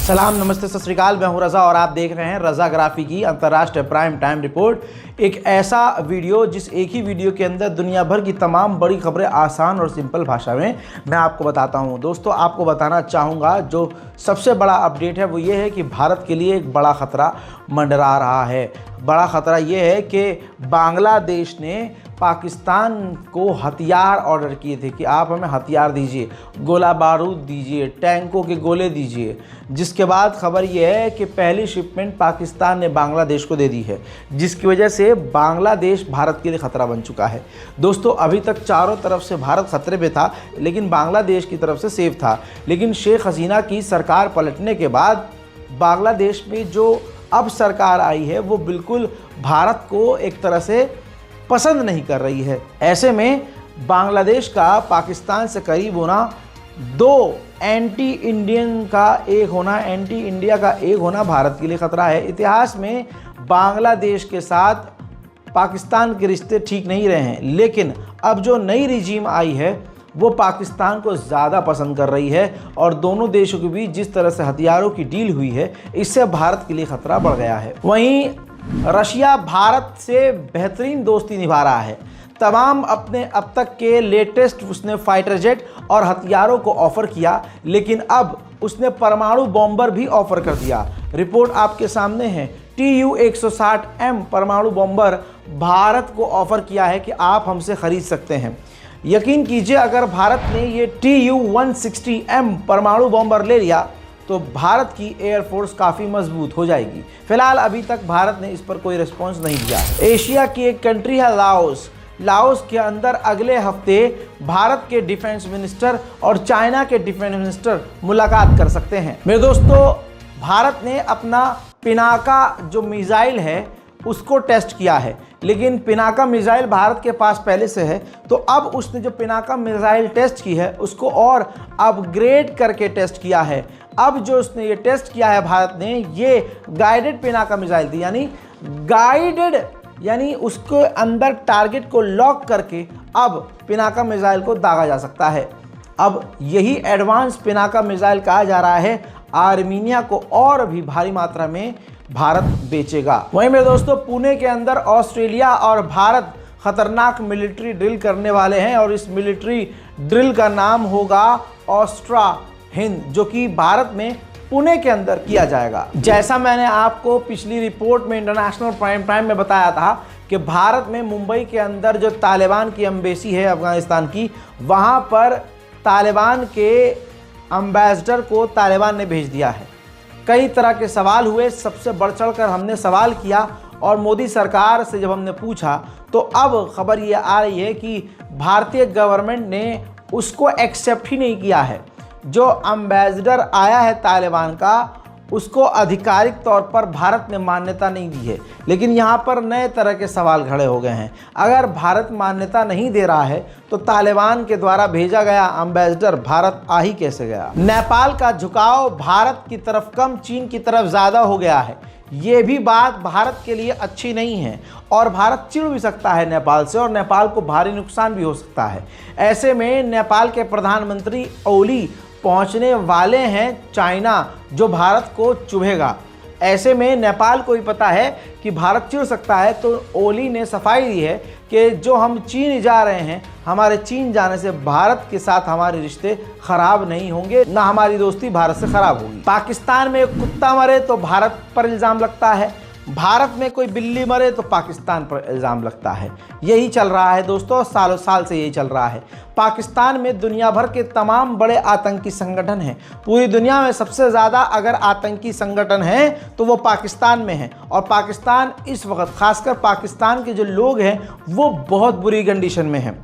सलाम, नमस्ते, सत श्री अकाल। मैं हूं रज़ा और आप देख रहे हैं रज़ाग्राफी की अंतर्राष्ट्रीय प्राइम टाइम रिपोर्ट। एक ऐसा वीडियो जिस एक ही वीडियो के अंदर दुनिया भर की तमाम बड़ी खबरें आसान और सिंपल भाषा में मैं आपको बताता हूं। दोस्तों, आपको बताना चाहूँगा जो सबसे बड़ा अपडेट है वो ये है कि भारत के लिए एक बड़ा ख़तरा मंडरा रहा है। बड़ा ख़तरा ये है कि बांग्लादेश ने पाकिस्तान को हथियार ऑर्डर किए थे कि आप हमें हथियार दीजिए, गोला बारूद दीजिए, टैंकों के गोले दीजिए। जिसके बाद खबर यह है कि पहली शिपमेंट पाकिस्तान ने बांग्लादेश को दे दी है, जिसकी वजह से बांग्लादेश भारत के लिए ख़तरा बन चुका है। दोस्तों, अभी तक चारों तरफ से भारत ख़तरे पे था, लेकिन बांग्लादेश की तरफ से सेफ था। लेकिन शेख हसीना की सरकार पलटने के बाद बांग्लादेश में जो अब सरकार आई है वो बिल्कुल भारत को एक तरह से पसंद नहीं कर रही है। ऐसे में बांग्लादेश का पाकिस्तान से करीब होना, दो एंटी इंडियन का एक होना, एंटी इंडिया का एक होना भारत के लिए ख़तरा है। इतिहास में बांग्लादेश के साथ पाकिस्तान के रिश्ते ठीक नहीं रहे हैं, लेकिन अब जो नई रिजीम आई है वो पाकिस्तान को ज़्यादा पसंद कर रही है और दोनों देशों के बीच जिस तरह से हथियारों की डील हुई है, इससे भारत के लिए ख़तरा बढ़ गया है। वहीं रशिया भारत से बेहतरीन दोस्ती निभा रहा है। तमाम अपने अब तक के लेटेस्ट उसने फाइटर जेट और हथियारों को ऑफ़र किया, लेकिन अब उसने परमाणु बॉम्बर भी ऑफ़र कर दिया। रिपोर्ट आपके सामने है। Tu-160M परमाणु बॉम्बर भारत को ऑफ़र किया है कि आप हमसे ख़रीद सकते हैं। यकीन कीजिए, अगर भारत ने ये Tu-160M परमाणु बॉम्बर ले लिया तो भारत की एयरफोर्स काफ़ी मजबूत हो जाएगी। फिलहाल अभी तक भारत ने इस पर कोई रिस्पॉन्स नहीं दिया। एशिया की एक कंट्री है लाओस। लाओस के अंदर अगले हफ्ते भारत के डिफेंस मिनिस्टर और चाइना के डिफेंस मिनिस्टर मुलाकात कर सकते हैं। मेरे दोस्तों, भारत ने अपना पिनाका जो मिसाइल है उसको टेस्ट किया है, लेकिन पिनाका मिसाइल भारत के पास पहले से है, तो अब उसने जो पिनाका मिसाइल टेस्ट की है उसको और अपग्रेड करके टेस्ट किया है। अब जो उसने ये टेस्ट किया है भारत ने, ये गाइडेड पिनाका मिसाइल थी, यानी उसके अंदर टारगेट को लॉक करके अब पिनाका मिसाइल को दागा जा सकता है। अब यही एडवांस पिनाका मिसाइल कहा जा रहा है आर्मीनिया को और भी भारी मात्रा में भारत बेचेगा। वहीं मेरे दोस्तों, पुणे के अंदर ऑस्ट्रेलिया और भारत खतरनाक मिलिट्री ड्रिल करने वाले हैं और इस मिलिट्री ड्रिल का नाम होगा ऑस्ट्रा हिंद, जो कि भारत में पुणे के अंदर किया जाएगा। जैसा मैंने आपको पिछली रिपोर्ट में इंटरनेशनल प्राइम टाइम में बताया था कि भारत में मुंबई के अंदर जो तालिबान की एम्बेसी है अफगानिस्तान की, वहाँ पर तालिबान के एम्बेसडर को तालिबान ने भेज दिया है। कई तरह के सवाल हुए, सबसे बढ़ चढ़ कर हमने सवाल किया और मोदी सरकार से जब हमने पूछा तो अब खबर ये आ रही है कि भारतीय गवर्नमेंट ने उसको एक्सेप्ट ही नहीं किया है। जो एम्बेसडर आया है तालिबान का, उसको आधिकारिक तौर पर भारत ने मान्यता नहीं दी है। लेकिन यहाँ पर नए तरह के सवाल खड़े हो गए हैं। अगर भारत मान्यता नहीं दे रहा है तो तालिबान के द्वारा भेजा गया एम्बेसडर भारत आ ही कैसे गया। नेपाल का झुकाव भारत की तरफ कम, चीन की तरफ ज़्यादा हो गया है। ये भी बात भारत के लिए अच्छी नहीं है और भारत चिढ़ भी सकता है नेपाल से और नेपाल को भारी नुकसान भी हो सकता है। ऐसे में नेपाल के प्रधानमंत्री ओली पहुंचने वाले हैं चाइना, जो भारत को चुभेगा। ऐसे में नेपाल को भी पता है कि भारत चिढ़ सकता है, तो ओली ने सफाई दी है कि जो हम चीन जा रहे हैं, हमारे चीन जाने से भारत के साथ हमारे रिश्ते खराब नहीं होंगे, ना हमारी दोस्ती भारत से खराब होगी। पाकिस्तान में एक कुत्ता मरे तो भारत पर इल्ज़ाम लगता है, भारत में कोई बिल्ली मरे तो पाकिस्तान पर इल्ज़ाम लगता है। यही चल रहा है दोस्तों, सालों साल से यही चल रहा है। पाकिस्तान में दुनिया भर के तमाम बड़े आतंकी संगठन हैं। पूरी दुनिया में सबसे ज़्यादा अगर आतंकी संगठन हैं तो वो पाकिस्तान में हैं, और पाकिस्तान इस वक्त, खासकर पाकिस्तान के जो लोग हैं, वो बहुत बुरी कंडीशन में हैं।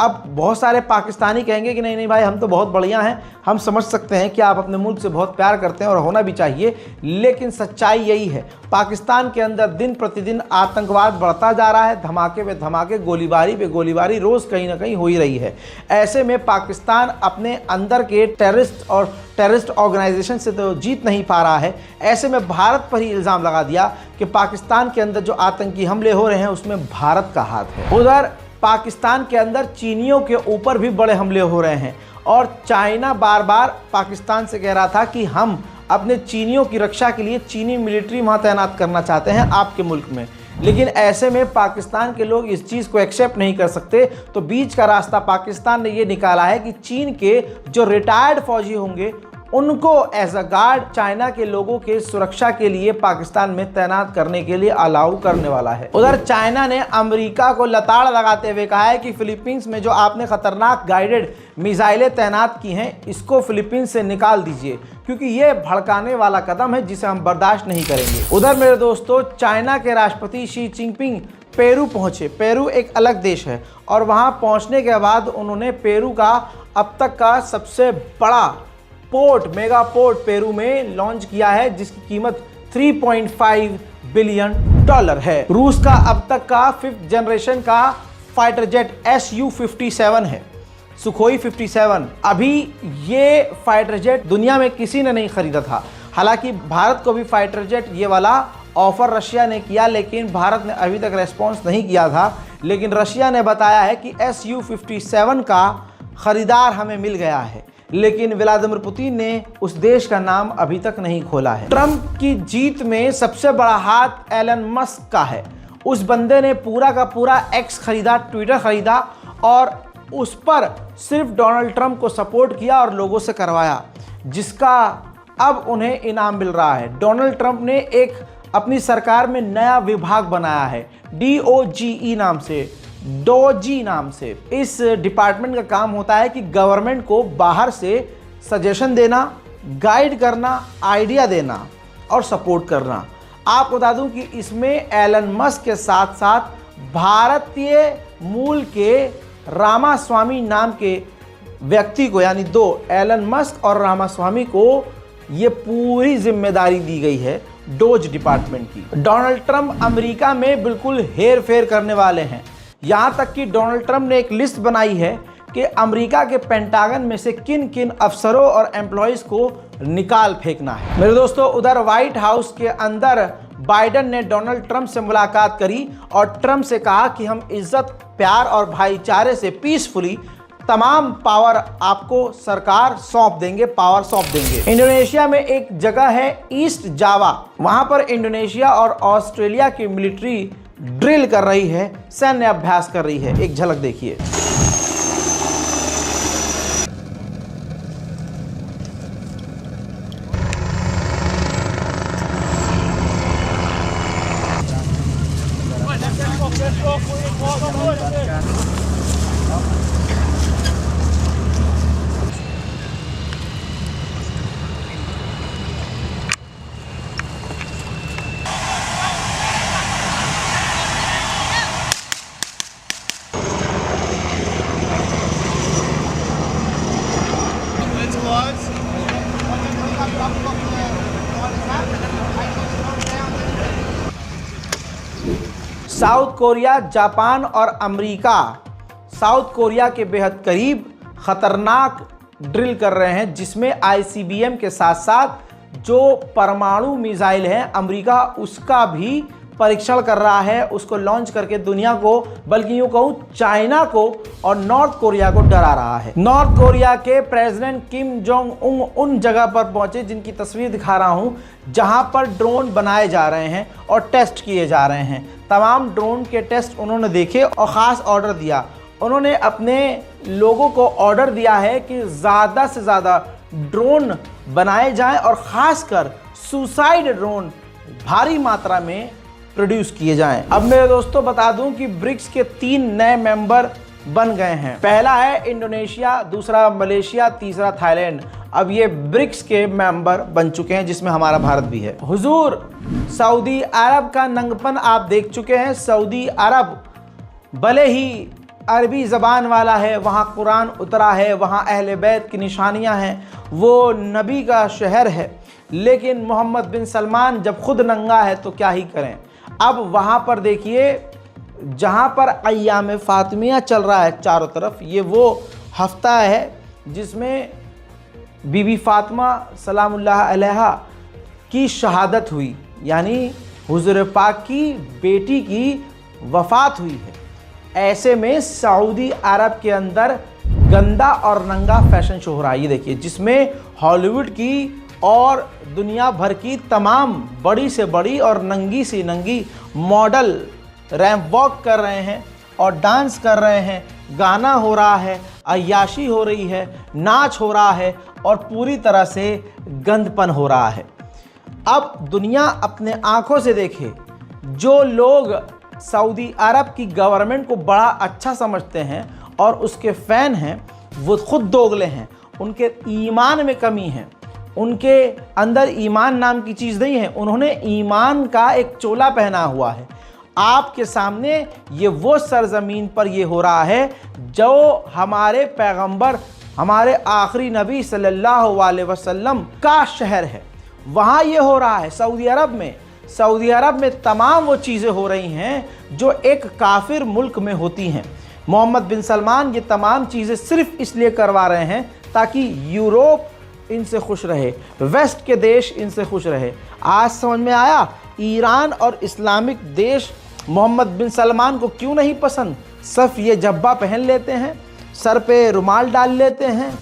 अब बहुत सारे पाकिस्तानी कहेंगे कि नहीं नहीं भाई, हम तो बहुत बढ़िया हैं। हम समझ सकते हैं कि आप अपने मुल्क से बहुत प्यार करते हैं और होना भी चाहिए, लेकिन सच्चाई यही है, पाकिस्तान के अंदर दिन प्रतिदिन आतंकवाद बढ़ता जा रहा है। धमाके पे धमाके, गोलीबारी पे गोलीबारी रोज़ कहीं ना कहीं हो ही रही है। ऐसे में पाकिस्तान अपने अंदर के टेररिस्ट ऑर्गेनाइजेशन से तो जीत नहीं पा रहा है। ऐसे में भारत पर ही इल्ज़ाम लगा दिया कि पाकिस्तान के अंदर जो आतंकी हमले हो रहे हैं उसमें भारत का हाथ है। उधर पाकिस्तान के अंदर चीनियों के ऊपर भी बड़े हमले हो रहे हैं और चाइना बार बार पाकिस्तान से कह रहा था कि हम अपने चीनियों की रक्षा के लिए चीनी मिलिट्री वहाँ तैनात करना चाहते हैं आपके मुल्क में। लेकिन ऐसे में पाकिस्तान के लोग इस चीज़ को एक्सेप्ट नहीं कर सकते, तो बीच का रास्ता पाकिस्तान ने ये निकाला है कि चीन के जो रिटायर्ड फौजी होंगे उनको एज अ गार्ड चाइना के लोगों के सुरक्षा के लिए पाकिस्तान में तैनात करने के लिए अलाउ करने वाला है। उधर चाइना ने अमेरिका को लताड़ लगाते हुए कहा है कि फिलीपींस में जो आपने खतरनाक गाइडेड मिसाइलें तैनात की हैं इसको फिलीपींस से निकाल दीजिए, क्योंकि ये भड़काने वाला कदम है जिसे हम बर्दाश्त नहीं करेंगे। उधर मेरे दोस्तों, चाइना के राष्ट्रपति शी जिनपिंग पेरू पहुंचे। पेरू एक अलग देश है और वहां पहुंचने के बाद उन्होंने पेरू का अब तक का सबसे बड़ा मेगा पोर्ट पेरू में लॉन्च किया है, जिसकी कीमत 3.5 बिलियन डॉलर है। रूस का अब तक का 5th जनरेशन का फाइटर जेट Su-57 है, सुखोई 57। अभी ये फाइटर जेट दुनिया में किसी ने नहीं खरीदा था। हालांकि भारत को भी फाइटर जेट ये वाला ऑफर रशिया ने किया, लेकिन भारत ने अभी तक रेस्पॉन्स नहीं किया था। लेकिन रशिया ने बताया है कि Su-57 का खरीदार हमें मिल गया है, लेकिन व्लादिमीर पुतिन ने उस देश का नाम अभी तक नहीं खोला है। ट्रंप की जीत में सबसे बड़ा हाथ एलन मस्क का है। उस बंदे ने पूरा का पूरा एक्स खरीदा, ट्विटर खरीदा और उस पर सिर्फ डोनाल्ड ट्रंप को सपोर्ट किया और लोगों से करवाया, जिसका अब उन्हें इनाम मिल रहा है। डोनाल्ड ट्रंप ने एक अपनी सरकार में नया विभाग बनाया है, DOGE नाम से, डोजी नाम से। इस डिपार्टमेंट का काम होता है कि गवर्नमेंट को बाहर से सजेशन देना, गाइड करना, आइडिया देना और सपोर्ट करना। आपको बता दूं कि इसमें एलन मस्क के साथ साथ भारतीय मूल के रामास्वामी नाम के व्यक्ति को, यानी दो, एलन मस्क और रामास्वामी को ये पूरी जिम्मेदारी दी गई है डोज डिपार्टमेंट की। डोनाल्ड ट्रंप अमेरिका में बिल्कुल हेर फेर करने वाले हैं। यहां तक कि डोनाल्ड ट्रंप ने एक लिस्ट बनाई है कि अमेरिका के पेंटागन में से किन किन अफसरों और एम्प्लॉयज को निकाल फेंकना है। मेरे दोस्तों, उधर व्हाइट हाउस के अंदर बाइडेन ने डोनाल्ड ट्रंप से मुलाकात करी और ट्रंप से कहा कि हम इज्जत, प्यार और भाईचारे से पीसफुली तमाम पावर आपको सरकार सौंप देंगे, पावर सौंप देंगे। इंडोनेशिया में एक जगह है ईस्ट जावा, वहां पर इंडोनेशिया और ऑस्ट्रेलिया की मिलिट्री ड्रिल कर रही है, सैन्य अभ्यास कर रही है। एक झलक देखिए। साउथ कोरिया, जापान और अमेरिका साउथ कोरिया के बेहद करीब खतरनाक ड्रिल कर रहे हैं, जिसमें ICBM के साथ साथ जो परमाणु मिसाइल है अमेरिका उसका भी परीक्षण कर रहा है, उसको लॉन्च करके दुनिया को, बल्कि यूं कहूं चाइना को और नॉर्थ कोरिया को डरा रहा है। नॉर्थ कोरिया के प्रेसिडेंट किम जोंग उन उन जगह पर पहुंचे जिनकी तस्वीर दिखा रहा हूं, जहां पर ड्रोन बनाए जा रहे हैं और टेस्ट किए जा रहे हैं। तमाम ड्रोन के टेस्ट उन्होंने देखे और ख़ास ऑर्डर दिया। उन्होंने अपने लोगों को ऑर्डर दिया है कि ज़्यादा से ज़्यादा ड्रोन बनाए जाएं और ख़ासकर सुसाइड ड्रोन भारी मात्रा में प्रोड्यूस किए जाएं। अब मेरे दोस्तों बता दूं कि ब्रिक्स के 3 नए मेंबर बन गए हैं। पहला है इंडोनेशिया, दूसरा मलेशिया, तीसरा थाईलैंड। अब ये ब्रिक्स के मेंबर बन चुके हैं, जिसमें हमारा भारत भी है। हुजूर, सऊदी अरब का नंगपन आप देख चुके हैं। सऊदी अरब भले ही अरबी ज़बान वाला है, वहाँ कुरान उतरा है, वहाँ अहले बैत की निशानियाँ हैं, वो नबी का शहर है, लेकिन मोहम्मद बिन सलमान जब खुद नंगा है तो क्या ही करें। अब वहाँ पर देखिए, जहाँ पर अय्याम फातिमिया चल रहा है चारों तरफ, ये वो हफ्ता है जिसमें बीबी फातिमा सलामुल्लाह अलैहा की शहादत हुई, यानी हुज़ूर पाक की बेटी की वफ़ात हुई है। ऐसे में सऊदी अरब के अंदर गंदा और नंगा फैशन शो हो रहा है, ये देखिए, जिसमें हॉलीवुड की और दुनिया भर की तमाम बड़ी से बड़ी और नंगी से नंगी मॉडल रैंप वॉक कर रहे हैं और डांस कर रहे हैं, गाना हो रहा है, अय्याशी हो रही है, नाच हो रहा है और पूरी तरह से गंदपन हो रहा है। अब दुनिया अपने आंखों से देखे, जो लोग सऊदी अरब की गवर्नमेंट को बड़ा अच्छा समझते हैं और उसके फ़ैन हैं, वो खुद दोगले हैं, उनके ईमान में कमी है, उनके अंदर ईमान नाम की चीज़ नहीं है, उन्होंने ईमान का एक चोला पहना हुआ है। आपके सामने ये वो सरजमीन पर ये हो रहा है जो हमारे पैगंबर, हमारे आखिरी नबी सल्लल्लाहु अलैहि वसल्लम का शहर है, वहाँ ये हो रहा है सऊदी अरब में। सऊदी अरब में तमाम वो चीज़ें हो रही हैं जो एक काफिर मुल्क में होती हैं। मोहम्मद बिन सलमान ये तमाम चीज़ें सिर्फ इसलिए करवा रहे हैं ताकि यूरोप इनसे खुश रहे, वेस्ट के देश इनसे खुश रहे। आज समझ में आया ईरान और इस्लामिक देश मोहम्मद बिन सलमान को क्यों नहीं पसंद। सिर्फ ये जब्बा पहन लेते हैं, सर पे रुमाल डाल लेते हैं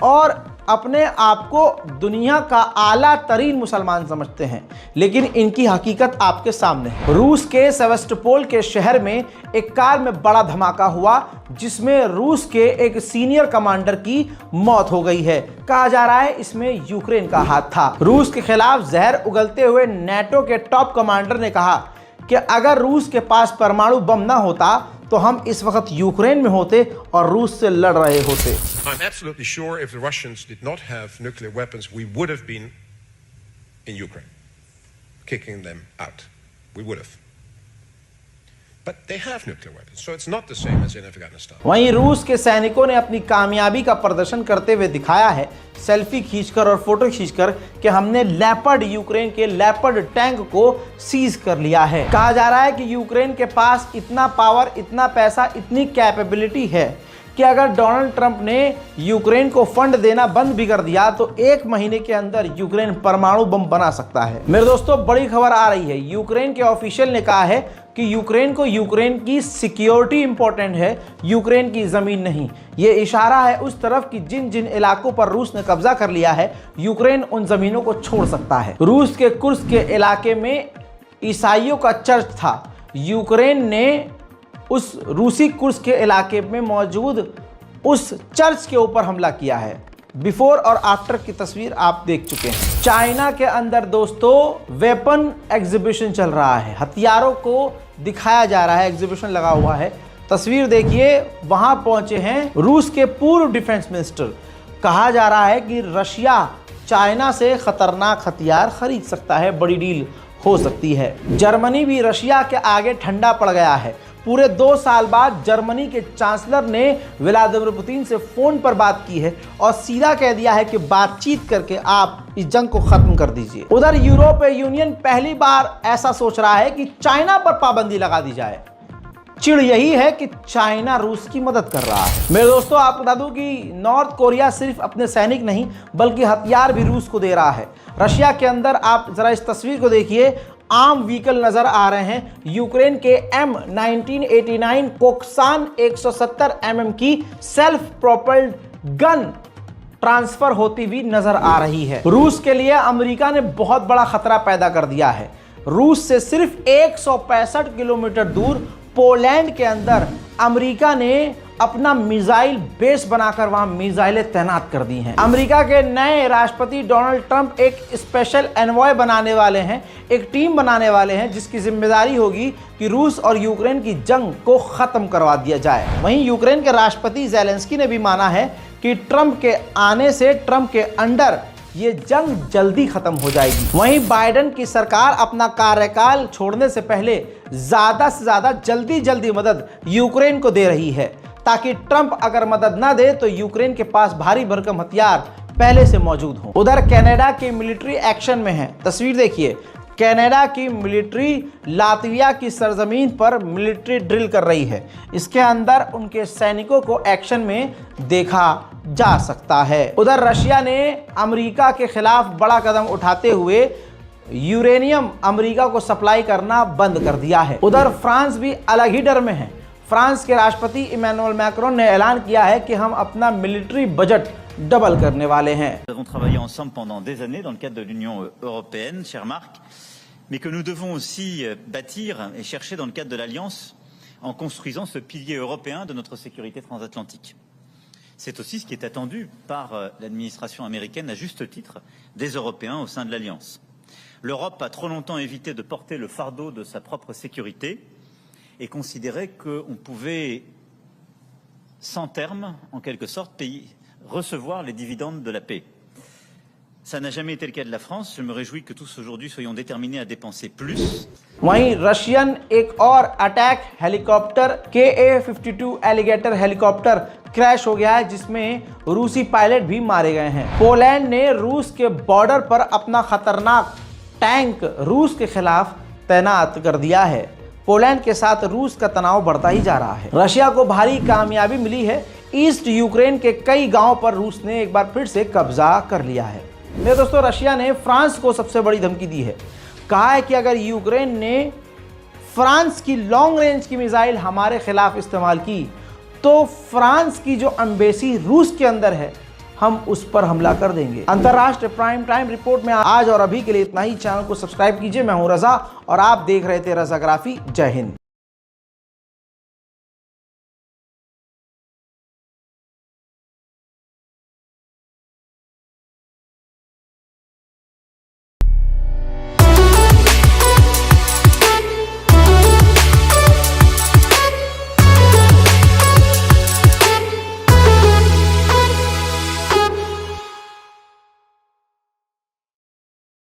और अपने आप को दुनिया का आला तरीन मुसलमान समझते हैं, लेकिन इनकी हकीकत आपके सामने है। रूस के सेवास्टोपोल के शहर में एक कार में बड़ा धमाका हुआ जिसमें रूस के एक सीनियर कमांडर की मौत हो गई है। कहा जा रहा है इसमें यूक्रेन का हाथ था। रूस के खिलाफ जहर उगलते हुए नेटो के टॉप कमांडर ने कहा कि अगर रूस के पास परमाणु बम ना होता तो हम इस वक्त यूक्रेन में होते और रूस से लड़ रहे होते। I'm absolutely sure if the Russians did not have nuclear weapons, we would have been in Ukraine, kicking them out. We would have. But they have nuclear weapons, so it's not the same as in Afghanistan. वहीं रूस के सैनिकों ने अपनी कामयाबी का प्रदर्शन करते हुए दिखाया है, सेल्फी खींचकर और फोटो खींचकर, कि हमने लेपर्ड, यूक्रेन के लेपर्ड टैंक को सीज कर लिया है। कहा जा रहा है कि यूक्रेन के पास इतना पावर, इतना पैसा, इतनी कैपेबिलिटी है कि अगर डोनाल्ड ट्रंप ने यूक्रेन को फंड देना बंद भी कर दिया तो 1 महीने के अंदर यूक्रेन परमाणु बम बना सकता है। मेरे दोस्तों, बड़ी खबर आ रही है। यूक्रेन के ऑफिशियल ने कहा है कि यूक्रेन को यूक्रेन की सिक्योरिटी इंपॉर्टेंट है, यूक्रेन की ज़मीन नहीं। ये इशारा है उस तरफ कि जिन जिन इलाकों पर रूस ने कब्जा कर लिया है, यूक्रेन उन ज़मीनों को छोड़ सकता है। रूस के कुर्स्क के इलाके में ईसाइयों का चर्च था। यूक्रेन ने उस रूसी कुर्स्क के इलाके में मौजूद उस चर्च के ऊपर हमला किया है। बिफोर और आफ्टर की तस्वीर आप देख चुके हैं। चाइना के अंदर दोस्तों वेपन एग्जीबिशन चल रहा है, हथियारों को दिखाया जा रहा है, एग्जीबिशन लगा हुआ है। तस्वीर देखिए, वहां पहुंचे हैं रूस के पूर्व डिफेंस मिनिस्टर। कहा जा रहा है कि रशिया चाइना से खतरनाक हथियार खरीद सकता है, बड़ी डील हो सकती है। जर्मनी भी रशिया के आगे ठंडा पड़ गया है। पूरे 2 साल बाद जर्मनी के चांसलर ने व्लादिमीर पुतिन से फोन पर बात की है और सीधा कह दिया है कि बातचीत करके आप इस जंग को खत्म कर दीजिए। उधर यूरोपीय यूनियन पहली बार ऐसा सोच रहा है कि चाइना पर पाबंदी लगा दी जाए। चिड़ यही है कि चाइना रूस की मदद कर रहा है। मेरे दोस्तों, आपको बता दूं कि नॉर्थ कोरिया सिर्फ अपने सैनिक नहीं बल्कि हथियार भी रूस को दे रहा है। रशिया के अंदर आप जरा इस तस्वीर को देखिए, आर्म व्हीकल नजर आ रहे हैं। यूक्रेन के M1989 कोक्सान 170 mm की सेल्फ प्रोपेल्ड गन ट्रांसफर होती हुई नजर आ रही है। रूस के लिए अमेरिका ने बहुत बड़ा खतरा पैदा कर दिया है। रूस से सिर्फ 165 किलोमीटर दूर पोलैंड के अंदर अमेरिका ने अपना मिसाइल बेस बनाकर वहां मिसाइलें तैनात कर दी हैं। अमेरिका के नए राष्ट्रपति डोनाल्ड ट्रंप एक स्पेशल एनवॉय बनाने वाले हैं, एक टीम बनाने वाले हैं जिसकी जिम्मेदारी होगी कि रूस और यूक्रेन की जंग को खत्म करवा दिया जाए। वहीं यूक्रेन के राष्ट्रपति ज़ेलेंस्की ने भी माना है कि ट्रंप के आने से, ट्रंप के अंडर ये जंग जल्दी खत्म हो जाएगी। वहीं बाइडेन की सरकार अपना कार्यकाल छोड़ने से पहले ज्यादा से ज्यादा जल्दी मदद यूक्रेन को दे रही है, ताकि ट्रंप अगर मदद ना दे तो यूक्रेन के पास भारी भरकम हथियार पहले से मौजूद हों। उधर कनाडा की मिलिट्री एक्शन में है। तस्वीर देखिए, कनाडा की मिलिट्री लातविया की सरजमीन पर मिलिट्री ड्रिल कर रही है। इसके अंदर उनके सैनिकों को एक्शन में देखा जा सकता है। उधर रशिया ने अमेरिका के खिलाफ बड़ा कदम उठाते हुए यूरेनियम अमेरिका को सप्लाई करना बंद कर दिया है। उधर फ्रांस भी अलग ही डर में है। फ्रांस के राष्ट्रपति इमैनुअल मैक्रोन ने ऐलान किया है कि हम अपना मिलिट्री बजट डबल करने वाले हैं। Nous avons travaillé ensemble pendant des années dans le cadre de l'Union européenne, cher Marc, mais que nous devons aussi bâtir et chercher dans le cadre de l'Alliance en construisant ce pilier européen de notre sécurité transatlantique. C'est aussi ce qui est attendu par l'administration américaine, à juste titre, des Européens au sein de l'Alliance. L'Europe a trop longtemps évité de porter le fardeau de sa propre sécurité et considérait qu'on pouvait, sans terme, en quelque sorte, recevoir les dividendes de la paix. Ça n'a jamais été le cas de la France. Je me réjouis que tous aujourd'hui soyons déterminés à dépenser plus. वहीं Russian एक और attack helicopter KA-52 alligator helicopter crash हो गया है, जिसमें रूसी pilot भी मारे गए हैं। पोलैंड ने रूस के बॉर्डर पर अपना खतरनाक टैंक रूस के खिलाफ तैनात कर दिया है। पोलैंड के साथ रूस का तनाव बढ़ता ही जा रहा है। रशिया को भारी कामयाबी मिली है। ईस्ट यूक्रेन के कई गांवों पर रूस ने एक बार फिर से कब्जा कर लिया है। मेरे दोस्तों, रशिया ने फ्रांस को सबसे बड़ी धमकी दी है। कहा है कि अगर यूक्रेन ने फ्रांस की लॉन्ग रेंज की मिसाइल हमारे खिलाफ इस्तेमाल की तो फ्रांस की जो एम्बेसी रूस के अंदर है, हम उस पर हमला कर देंगे। अंतर्राष्ट्रीय प्राइम टाइम रिपोर्ट में आज और अभी के लिए इतना ही। चैनल को सब्सक्राइब कीजिए। मैं हूं रजा और आप देख रहे थे रजाग्राफी। जय हिंद।